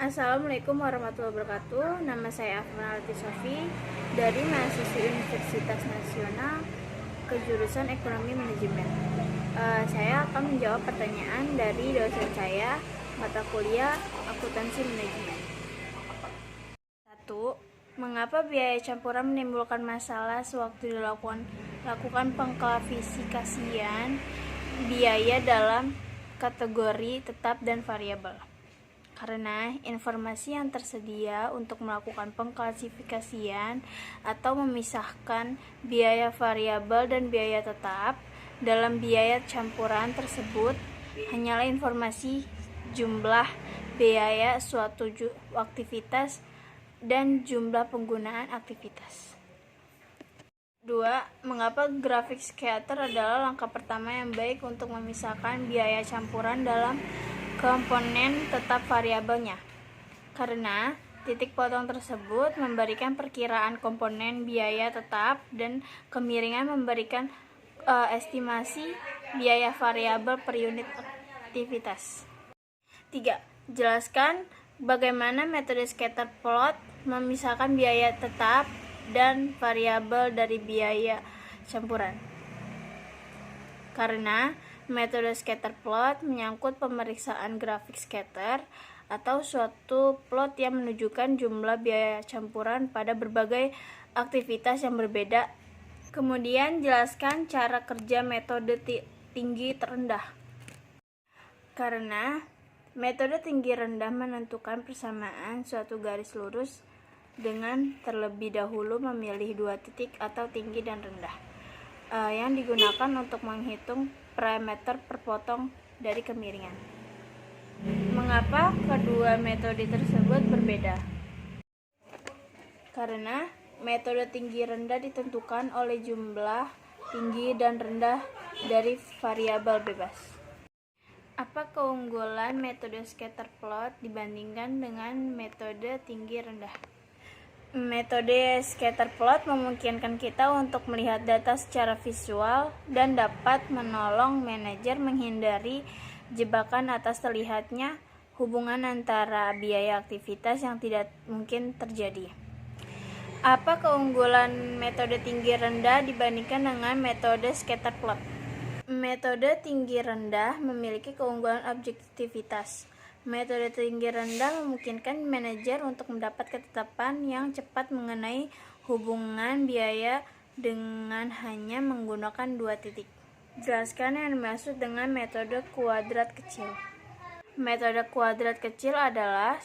Assalamualaikum warahmatullahi wabarakatuh. Nama saya Afnalati Sofi dari mahasiswi Universitas Nasional kejurusan Ekonomi Manajemen. Saya akan menjawab pertanyaan dari dosen saya mata kuliah Akuntansi Manajemen. 1. Mengapa biaya campuran menimbulkan masalah sewaktu dilakukan pengklasifikasian biaya dalam kategori tetap dan variabel? Karena informasi yang tersedia untuk melakukan pengklasifikasian atau memisahkan biaya variabel dan biaya tetap dalam biaya campuran tersebut hanyalah informasi jumlah biaya suatu aktivitas dan jumlah penggunaan aktivitas. 2. Mengapa grafik scatter adalah langkah pertama yang baik untuk memisahkan biaya campuran dalam komponen tetap variabelnya? Karena titik potong tersebut memberikan perkiraan komponen biaya tetap dan kemiringan memberikan estimasi biaya variabel per unit aktivitas. 3. Jelaskan bagaimana metode scatter plot memisahkan biaya tetap dan variabel dari biaya campuran. Karena metode scatter plot menyangkut pemeriksaan grafik scatter atau suatu plot yang menunjukkan jumlah biaya campuran pada berbagai aktivitas yang berbeda. Kemudian jelaskan cara kerja metode tinggi rendah. Karena metode tinggi rendah menentukan persamaan suatu garis lurus dengan terlebih dahulu memilih dua titik atau tinggi dan rendah yang digunakan untuk menghitung parameter per potong dari kemiringan. Mengapa kedua metode tersebut berbeda? Karena metode tinggi rendah ditentukan oleh jumlah tinggi dan rendah dari variabel bebas. Apa keunggulan metode scatter plot dibandingkan dengan metode tinggi rendah? Metode scatter plot memungkinkan kita untuk melihat data secara visual dan dapat menolong manajer menghindari jebakan atas terlihatnya hubungan antara biaya aktivitas yang tidak mungkin terjadi. Apa keunggulan metode tinggi rendah dibandingkan dengan metode scatter plot? Metode tinggi rendah memiliki keunggulan objektivitas. Metode tinggi rendah memungkinkan manajer untuk mendapat ketetapan yang cepat mengenai hubungan biaya dengan hanya menggunakan dua titik. Jelaskan yang dimaksud dengan metode kuadrat kecil. Metode kuadrat kecil adalah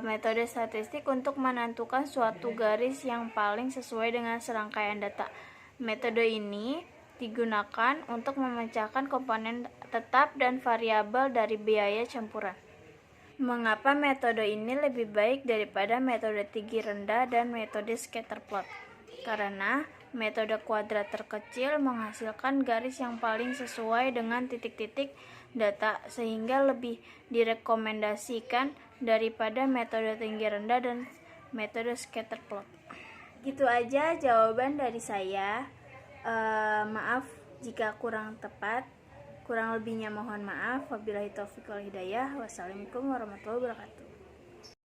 metode statistik untuk menentukan suatu garis yang paling sesuai dengan serangkaian data. Metode ini digunakan untuk memecahkan komponen tetap dan variabel dari biaya campuran. Mengapa metode ini lebih baik daripada metode tinggi rendah dan metode scatter plot? Karena metode kuadrat terkecil menghasilkan garis yang paling sesuai dengan titik-titik data sehingga lebih direkomendasikan daripada metode tinggi rendah dan metode scatter plot. Gitu aja jawaban dari saya. Maaf jika kurang tepat, kurang lebihnya mohon maaf. Wabillahi taufiq wal hidayah. Wassalamualaikum warahmatullahi wabarakatuh.